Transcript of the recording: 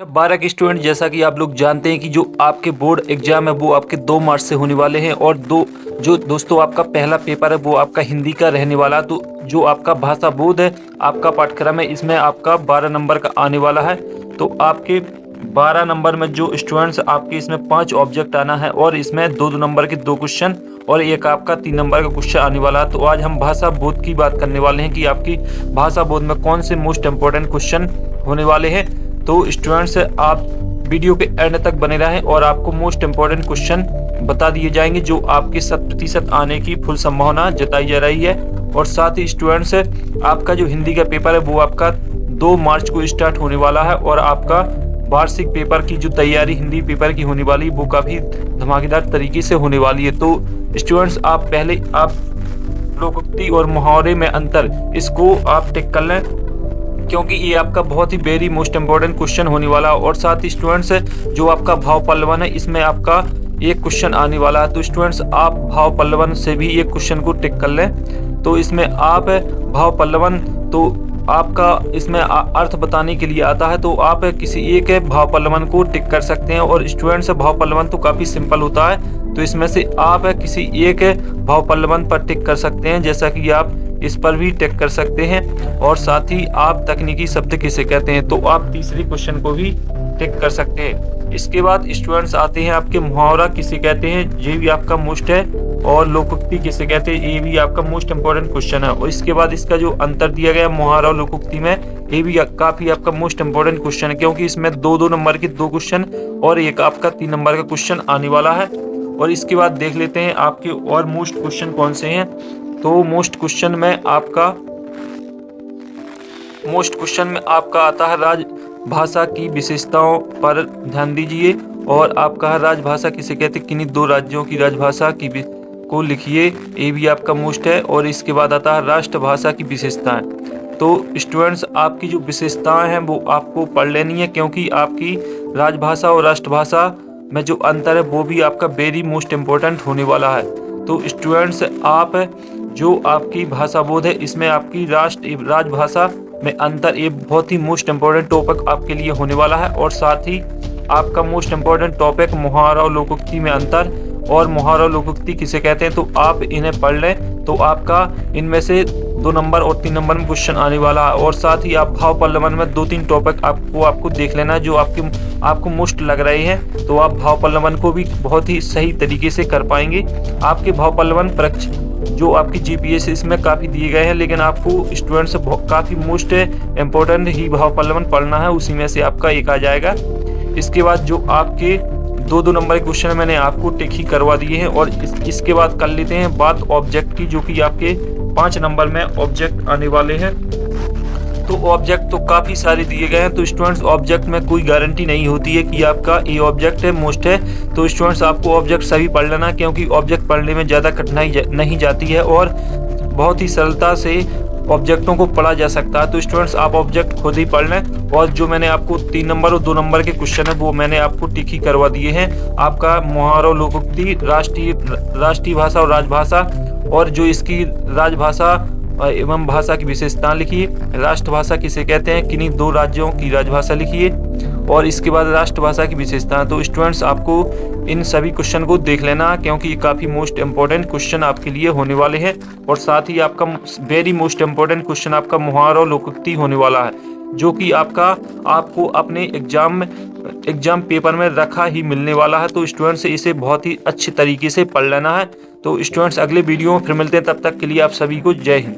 12 के स्टूडेंट, जैसा कि आप लोग जानते हैं कि जो आपके बोर्ड एग्जाम है वो आपके 2 मार्च से होने वाले हैं और जो दोस्तों आपका पहला पेपर है वो आपका हिंदी का रहने वाला है। तो जो आपका भाषा बोध है आपका पाठ्यक्रम है, इसमें आपका 12 नंबर का आने वाला है। तो आपके 12 नंबर में जो स्टूडेंट्स आपके इसमें 5 ऑब्जेक्ट आना है और इसमें 2-2 नंबर के 2 क्वेश्चन और एक आपका 3 नंबर का क्वेश्चन आने वाला है। तो आज हम भाषा बोध की बात करने वाले हैं कि आपकी भाषा बोध में कौन से मोस्ट इम्पोर्टेंट क्वेश्चन होने वाले हैं। तो स्टूडेंट्स आप वीडियो के एंड तक बने रहें और आपको मोस्ट इम्पोर्टेंट क्वेश्चन बता दिए जाएंगे जो आपके 100% आने की फुल संभावना जताई जा रही है। और साथ ही स्टूडेंट्स आपका जो हिंदी का पेपर है वो आपका 2 मार्च को स्टार्ट होने वाला है और आपका वार्षिक पेपर की जो तैयारी हिंदी पेपर की होने वाली वो काफ़ी धमाकेदार तरीके से होने वाली है। तो स्टूडेंट्स आप पहले आप लोकोक्ति और मुहावरे में अंतर इसको आप टिक कर लें क्योंकि ये आपका बहुत ही वेरी मोस्ट इम्पोर्टेंट क्वेश्चन होने वाला है। और साथ ही स्टूडेंट्स जो आपका भाव पल्लवन है इसमें आपका एक क्वेश्चन आने वाला है। तो स्टूडेंट्स आप भाव पल्लवन से भी एक क्वेश्चन को टिक कर लें। तो इसमें आप भाव पल्लवन तो आपका इसमें अर्थ बताने के लिए आता है, तो आप किसी एक भाव पल्लवन को टिक कर सकते हैं। और स्टूडेंट्स भाव पल्लवन तो काफ़ी सिंपल होता है, तो इसमें से आप किसी एक भाव पल्लवन पर टिक कर सकते हैं, जैसा कि आप इस पर भी टिक कर सकते हैं। और साथ ही आप तकनीकी शब्द किसे कहते हैं तो आप तीसरे क्वेश्चन को भी टिक कर सकते हैं। इसके बाद स्टूडेंट्स आते हैं आपके मुहावरा किसे कहते हैं, ये भी आपका मोस्ट है। और लोकोक्ति किसे कहते हैं, ये भी आपका मोस्ट इंपोर्टेंट क्वेश्चन है। और इसके बाद इसका जो अंतर दिया गया मुहावरा और लोकोक्ति में, ये भी काफी आपका मोस्ट इंपोर्टेंट क्वेश्चन है क्योंकि इसमें 2-2 नंबर के 2 क्वेश्चन और एक आपका 3 नंबर का क्वेश्चन आने वाला है। और इसके बाद देख लेते हैं आपके और मोस्ट क्वेश्चन कौन से हैं। तो मोस्ट क्वेश्चन में आपका आता है राजभाषा की विशेषताओं पर ध्यान दीजिए। और आपका है राजभाषा किसे कहते हैं, किन्हीं 2 राज्यों की राजभाषा को लिखिए, ये भी आपका मोस्ट है। और इसके बाद आता है राष्ट्रभाषा की विशेषताएं। तो स्टूडेंट्स आपकी जो विशेषताएं हैं वो आपको पढ़ लेनी है क्योंकि आपकी राजभाषा और राष्ट्रभाषा में जो अंतर है वो भी आपका वेरी मोस्ट इम्पोर्टेंट होने वाला है। तो स्टूडेंट्स आप जो आपकी भाषा बोध है इसमें आपकी राजभाषा में अंतर ये बहुत ही मोस्ट इम्पोर्टेंट टॉपिक आपके लिए होने वाला है। और साथ ही आपका मोस्ट इम्पोर्टेंट टॉपिक मुहावरा और लोकोक्ति में अंतर और मुहावरा और लोकोक्ति किसे कहते हैं, तो आप इन्हें पढ़ लें तो आपका इनमें से 2 नंबर और 3 नंबर में क्वेश्चन आने वाला है। और साथ ही आप भाव पल्लवन में 2-3 टॉपिक आपको देख लेना है जो आपको मोस्ट लग रहे हैं, तो आप भाव पल्लवन को भी बहुत ही सही तरीके से कर पाएंगे। आपके भाव पल्लवन परीक्षा जो आपकी जीपीएस इसमें काफ़ी दिए गए हैं, लेकिन आपको स्टूडेंट्स काफ़ी मोस्ट इम्पोर्टेंट ही भाव पल्लवन पढ़ना है, उसी में से आपका एक आ जाएगा। इसके बाद जो आपके 2-2 नंबर के क्वेश्चन मैंने आपको टिक ही करवा दिए हैं। और इसके बाद कर लेते हैं बात ऑब्जेक्ट की, जो कि आपके 5 नंबर में ऑब्जेक्ट आने वाले हैं। तो ऑब्जेक्ट तो काफ़ी सारे दिए गए हैं। तो स्टूडेंट्स ऑब्जेक्ट में कोई गारंटी नहीं होती है कि आपका ये ऑब्जेक्ट है मोस्ट है। तो स्टूडेंट्स आपको ऑब्जेक्ट सभी पढ़ लेना क्योंकि ऑब्जेक्ट पढ़ने में ज़्यादा कठिनाई नहीं जाती है और बहुत ही सरलता से ऑब्जेक्टों को पढ़ा जा सकता है। तो स्टूडेंट्स आप ऑब्जेक्ट खुद ही पढ़ लें। और जो मैंने आपको 3 नंबर और 2 नंबर के क्वेश्चन है वो मैंने आपको टिक ही करवा दिए हैं। आपका मुहावरा और लोकोक्ति, राष्ट्रीय भाषा और राजभाषा, और जो इसकी राजभाषा एवं भाषा की विशेषता लिखिए। राष्ट्रभाषा किसे कहते हैं, किन्हीं 2 राज्यों की राजभाषा लिखिए। और इसके बाद राष्ट्रभाषा की विशेषता। तो स्टूडेंट्स आपको इन सभी क्वेश्चन को देख लेना क्योंकि ये काफ़ी मोस्ट इम्पोर्टेंट क्वेश्चन आपके लिए होने वाले हैं। और साथ ही आपका वेरी मोस्ट इम्पोर्टेंट क्वेश्चन आपका मुहावरा और लोकोक्ति होने वाला है, जो कि आपको अपने एग्जाम पेपर में रखा ही मिलने वाला है। तो स्टूडेंट्स इसे बहुत ही अच्छे तरीके से पढ़ लेना है। तो स्टूडेंट्स अगले वीडियो में फिर मिलते हैं, तब तक के लिए आप सभी को जय हिंद।